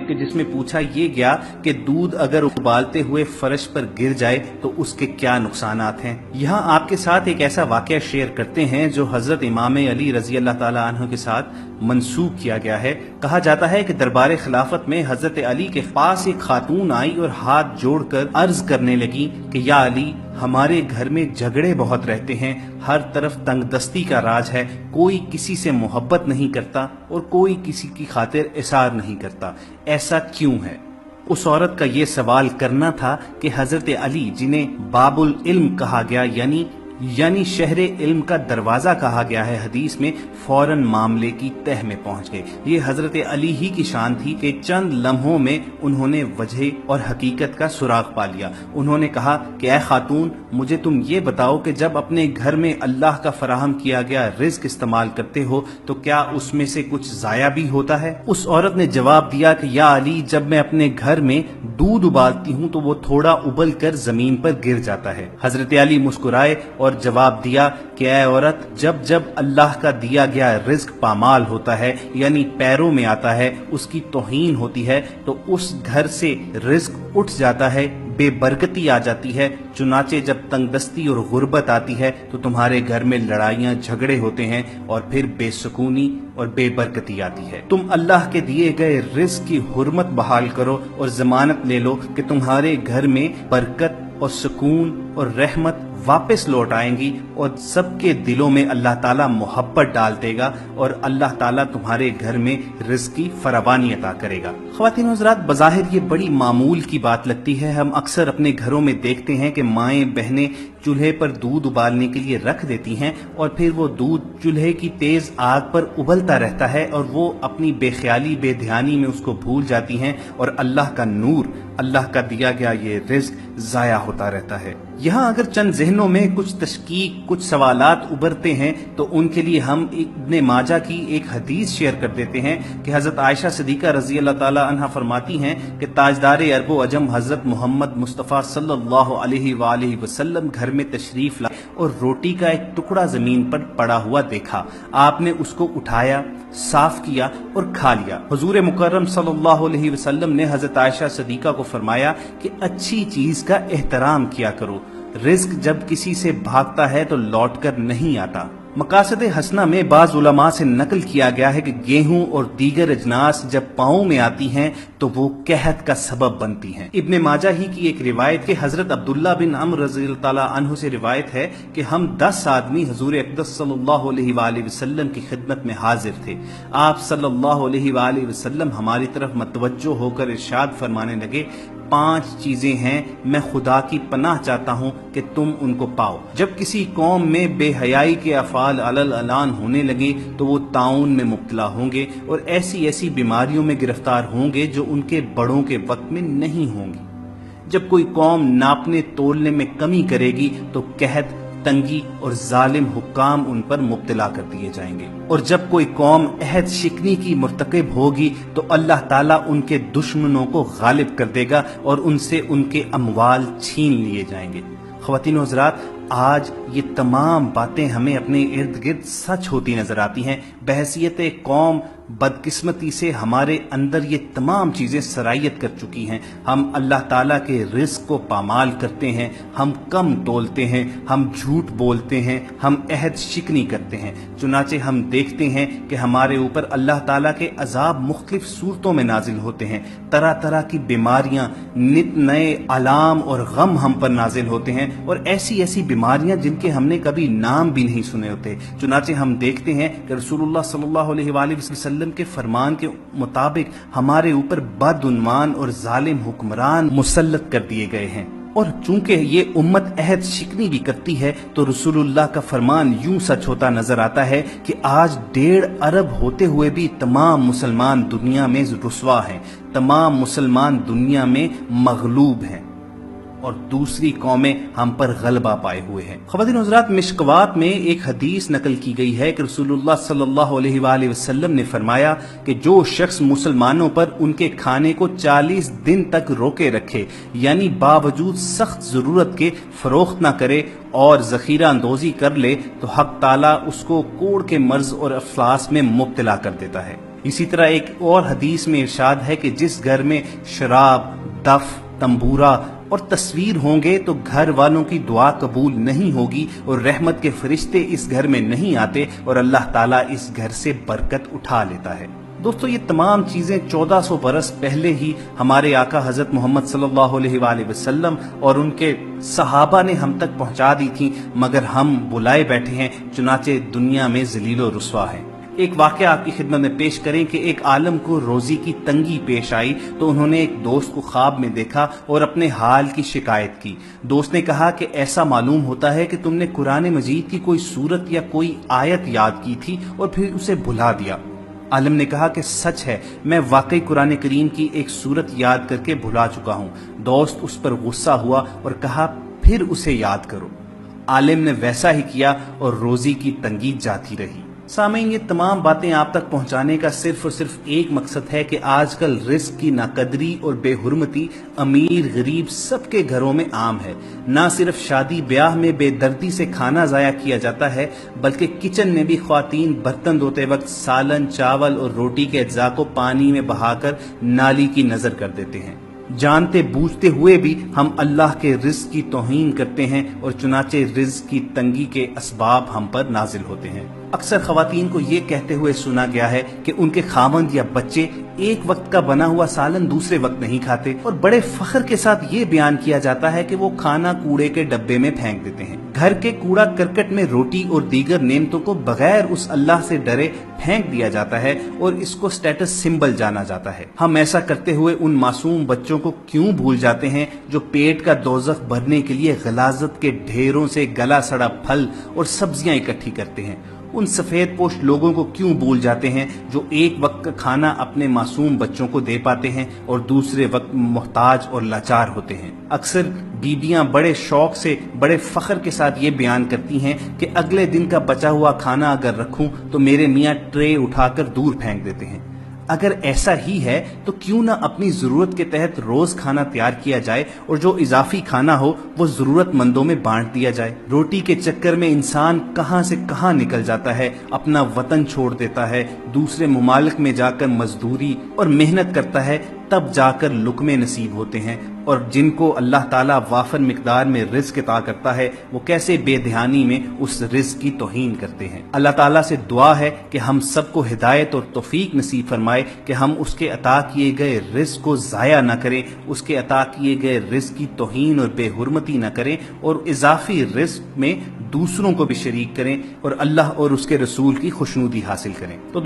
کہ جس میں پوچھا یہ گیا کہ دودھ اگر ابالتے ہوئے فرش پر گر جائے تو اس کے کیا نقصانات ہیں۔ یہاں آپ کے ساتھ ایک ایسا واقعہ شیئر کرتے ہیں جو حضرت امام علی رضی اللہ تعالیٰ عنہ کے ساتھ منسوب کیا گیا ہے۔ کہا جاتا ہے کہ دربار خلافت میں حضرت علی کے پاس ایک خاتون آئی اور ہاتھ جوڑ کر عرض کرنے لگی کہ یا علی، ہمارے گھر میں جھگڑے بہت رہتے ہیں، ہر طرف تنگ دستی کا راج ہے، کوئی کسی سے محبت نہیں کرتا اور کوئی کسی کی خاطر اثار نہیں کرتا، ایسا کیوں ہے؟ اس عورت کا یہ سوال کرنا تھا کہ حضرت علی، جنہیں باب العلم کہا گیا یعنی شہر علم کا دروازہ کہا گیا ہے حدیث میں، فوراً معاملے کی تہ میں پہنچ گئے۔ یہ حضرت علی ہی کی شان تھی کہ چند لمحوں میں انہوں نے وجہ اور حقیقت کا سراغ پا لیا۔ انہوں نے کہا کہ اے خاتون، مجھے تم یہ بتاؤ کہ جب اپنے گھر میں اللہ کا فراہم کیا گیا رزق استعمال کرتے ہو تو کیا اس میں سے کچھ ضائع بھی ہوتا ہے؟ اس عورت نے جواب دیا کہ یا علی، جب میں اپنے گھر میں دودھ ابالتی ہوں تو وہ تھوڑا ابل کر زمین پر گر جاتا ہے۔ حضرت علی مسکرائے اور جواب دیا کہ اے عورت، جب اللہ کا دیا گیا رزق پامال ہوتا ہے یعنی پیروں میں آتا ہے، اس کی توہین ہوتی ہے تو اس گھر سے رزق اٹھ جاتا ہے، بے برکتی آ جاتی ہے۔ چنانچہ جب تنگ دستی اور غربت آتی ہے تو تمہارے گھر میں لڑائیاں جھگڑے ہوتے ہیں اور پھر بے سکونی اور بے برکتی آتی ہے۔ تم اللہ کے دیے گئے رزق کی حرمت بحال کرو اور ضمانت لے لو کہ تمہارے گھر میں برکت اور سکون اور رحمت واپس لوٹ آئیں گی اور سب کے دلوں میں اللہ تعالیٰ محبت ڈال دے گا اور اللہ تعالیٰ تمہارے گھر میں رزق کی فراوانی عطا کرے گا۔ خواتین و حضرات، بظاہر یہ بڑی معمول کی بات لگتی ہے۔ ہم اکثر اپنے گھروں میں دیکھتے ہیں کہ مائیں بہنیں چولہے پر دودھ ابالنے کے لیے رکھ دیتی ہیں اور پھر وہ دودھ چولہے کی تیز آگ پر ابلتا رہتا ہے اور وہ اپنی بے خیالی بے دھیانی میں اس کو بھول جاتی ہیں اور اللہ کا نور، اللہ کا دیا گیا یہ رزق ضائع ہوتا رہتا ہے۔ یہاں اگر چند ذہنوں میں کچھ تشکیک، کچھ سوالات ابھرتے ہیں تو ان کے لیے ہم ابن ماجہ کی ایک حدیث شیئر کر دیتے ہیں کہ حضرت عائشہ صدیقہ رضی اللہ تعالی عنہا فرماتی ہیں کہ تاجدار عرب و عجم حضرت محمد مصطفیٰ صلی اللہ علیہ وآلہ وسلم گھر میں تشریف لائے اور روٹی کا ایک ٹکڑا زمین پر پڑا ہوا دیکھا۔ آپ نے اس کو اٹھایا، صاف کیا اور کھا لیا۔ حضور مکرم صلی اللہ علیہ وسلم نے حضرت عائشہ صدیقہ کو فرمایا کہ اچھی چیز کا احترام کیا کرو، رزق جب کسی سے بھاگتا ہے تو لوٹ کر نہیں آتا۔ مقاصد حسنہ میں بعض علماء سے نقل کیا گیا ہے کہ گیہوں اور دیگر اجناس جب پاؤں میں آتی ہیں تو وہ قحط کا سبب بنتی ہیں۔ ابن ماجہ ہی کی ایک روایت کہ حضرت عبداللہ بن عمرو رضی اللہ تعالیٰ عنہ سے روایت ہے کہ ہم 10 آدمی حضور اقدس صلی اللہ علیہ وآلہ وسلم کی خدمت میں حاضر تھے۔ آپ صلی اللہ علیہ وآلہ وسلم ہماری طرف متوجہ ہو کر ارشاد فرمانے لگے، 5 چیزیں ہیں، میں خدا کی پناہ چاہتا ہوں کہ تم ان کو پاؤ۔ جب کسی قوم میں بے حیائی کے افعال علل اعلان ہونے لگے تو وہ طاعون میں مبتلا ہوں گے اور ایسی بیماریوں میں گرفتار ہوں گے جو ان کے بڑوں کے وقت میں نہیں ہوں گی۔ جب کوئی قوم ناپنے تولنے میں کمی کرے گی تو قحط، تنگی اور ظالم حکام ان پر مبتلا کر دیے جائیں گے، اور جب کوئی قوم عہد شکنی کی مرتکب ہوگی تو اللہ تعالیٰ ان کے دشمنوں کو غالب کر دے گا اور ان سے ان کے اموال چھین لیے جائیں گے۔ خواتین و حضرات، آج یہ تمام باتیں ہمیں اپنے ارد گرد سچ ہوتی نظر آتی ہیں۔ بحیثیت قوم بدقسمتی سے ہمارے اندر یہ تمام چیزیں سرایت کر چکی ہیں۔ ہم اللہ تعالیٰ کے رزق کو پامال کرتے ہیں، ہم کم تولتے ہیں، ہم جھوٹ بولتے ہیں، ہم عہد شکنی کرتے ہیں۔ چنانچہ ہم دیکھتے ہیں کہ ہمارے اوپر اللہ تعالیٰ کے عذاب مختلف صورتوں میں نازل ہوتے ہیں، طرح طرح کی بیماریاں، نت نئے علام اور غم ہم پر نازل ہوتے ہیں، اور ایسی بیماریاں جن کے ہم نے کبھی نام بھی نہیں سنے ہوتے۔ چنانچہ ہم دیکھتے ہیں کہ رسول اللہ صلی اللہ علیہ وآلہ وسلم کے فرمان کے مطابق ہمارے اوپر بدعنوان اور ظالم حکمران مسلط کر دیے گئے ہیں، اور چونکہ یہ امت عہد شکنی بھی کرتی ہے تو رسول اللہ کا فرمان یوں سچ ہوتا نظر آتا ہے کہ آج 1.5 ارب ہوتے ہوئے بھی تمام مسلمان دنیا میں رسوا ہیں، تمام مسلمان دنیا میں مغلوب ہیں اور دوسری قومیں ہم پر غلبہ پائے ہوئے ہیں۔ خواتین و حضرات، مشکوات میں ایک حدیث نقل کی گئی ہے کہ رسول اللہ صلی اللہ علیہ وآلہ وسلم نے فرمایا کہ جو شخص مسلمانوں پر ان کے کھانے کو 40 دن تک روکے رکھے، یعنی باوجود سخت ضرورت کے فروخت نہ کرے اور ذخیرہ اندوزی کر لے، تو حق تعالیٰ اس کو کوڑ کے مرض اور افلاس میں مبتلا کر دیتا ہے۔ اسی طرح ایک اور حدیث میں ارشاد ہے کہ جس گھر میں شراب، دف، تنبورہ اور تصویر ہوں گے تو گھر والوں کی دعا قبول نہیں ہوگی اور رحمت کے فرشتے اس گھر میں نہیں آتے اور اللہ تعالیٰ اس گھر سے برکت اٹھا لیتا ہے۔ دوستو، یہ تمام چیزیں 1400 برس پہلے ہی ہمارے آقا حضرت محمد صلی اللہ علیہ وآلہ وسلم اور ان کے صحابہ نے ہم تک پہنچا دی تھیں، مگر ہم بلائے بیٹھے ہیں، چنانچہ دنیا میں ذلیل و رسوا ہیں۔ ایک واقعہ آپ کی خدمت میں پیش کریں کہ ایک عالم کو روزی کی تنگی پیش آئی تو انہوں نے ایک دوست کو خواب میں دیکھا اور اپنے حال کی شکایت کی۔ دوست نے کہا کہ ایسا معلوم ہوتا ہے کہ تم نے قرآن مجید کی کوئی سورت یا کوئی آیت یاد کی تھی اور پھر اسے بھلا دیا۔ عالم نے کہا کہ سچ ہے، میں واقعی قرآن کریم کی ایک سورت یاد کر کے بھلا چکا ہوں۔ دوست اس پر غصہ ہوا اور کہا پھر اسے یاد کرو۔ عالم نے ویسا ہی کیا اور روزی کی تنگی جاتی رہی۔ سامعین، یہ تمام باتیں آپ تک پہنچانے کا صرف اور صرف ایک مقصد ہے کہ آج کل رزق کی ناقدری اور بے حرمتی امیر غریب سب کے گھروں میں عام ہے۔ نہ صرف شادی بیاہ میں بے دردی سے کھانا ضائع کیا جاتا ہے، بلکہ کچن میں بھی خواتین برتن دھوتے وقت سالن، چاول اور روٹی کے اجزاء کو پانی میں بہا کر نالی کی نظر کر دیتے ہیں۔ جانتے بوجھتے ہوئے بھی ہم اللہ کے رزق کی توہین کرتے ہیں اور چنانچہ رزق کی تنگی کے اسباب ہم پر نازل ہوتے ہیں۔ اکثر خواتین کو یہ کہتے ہوئے سنا گیا ہے کہ ان کے خاوند یا بچے ایک وقت کا بنا ہوا سالن دوسرے وقت نہیں کھاتے، اور بڑے فخر کے ساتھ یہ بیان کیا جاتا ہے کہ وہ کھانا کوڑے کے ڈبے میں پھینک دیتے ہیں۔ گھر کے کوڑا کرکٹ میں روٹی اور دیگر نعمتوں کو بغیر اس اللہ سے ڈرے پھینک دیا جاتا ہے اور اس کو سٹیٹس سمبل جانا جاتا ہے۔ ہم ایسا کرتے ہوئے ان معصوم بچوں کو کیوں بھول جاتے ہیں جو پیٹ کا دوزخ بھرنے کے لیے غلاظت کے ڈھیروں سے گلا سڑا پھل اور سبزیاں اکٹھی کرتے ہیں؟ ان سفید پوش لوگوں کو کیوں بھول جاتے ہیں جو ایک وقت کا کھانا اپنے معصوم بچوں کو دے پاتے ہیں اور دوسرے وقت محتاج اور لاچار ہوتے ہیں؟ اکثر بیبیاں بڑے شوق سے، بڑے فخر کے ساتھ یہ بیان کرتی ہیں کہ اگلے دن کا بچا ہوا کھانا اگر رکھوں تو میرے میاں ٹرے اٹھا کر دور پھینک دیتے ہیں۔ اگر ایسا ہی ہے تو کیوں نہ اپنی ضرورت کے تحت روز کھانا تیار کیا جائے اور جو اضافی کھانا ہو وہ ضرورت مندوں میں بانٹ دیا جائے۔ روٹی کے چکر میں انسان کہاں سے کہاں نکل جاتا ہے، اپنا وطن چھوڑ دیتا ہے، دوسرے ممالک میں جا کر مزدوری اور محنت کرتا ہے، تب جا کر لقمے نصیب ہوتے ہیں، اور جن کو اللہ تعالیٰ وافر مقدار میں رزق عطا کرتا ہے وہ کیسے بے دھیانی میں اس رزق کی توہین کرتے ہیں۔ اللہ تعالیٰ سے دعا ہے کہ ہم سب کو ہدایت اور توفیق نصیب فرمائے کہ ہم اس کے عطا کیے گئے رزق کو ضائع نہ کریں، اس کے عطا کیے گئے رزق کی توہین اور بے حرمتی نہ کریں، اور اضافی رزق میں دوسروں کو بھی شریک کریں اور اللہ اور اس کے رسول کی خوشنودی حاصل کریں۔ تو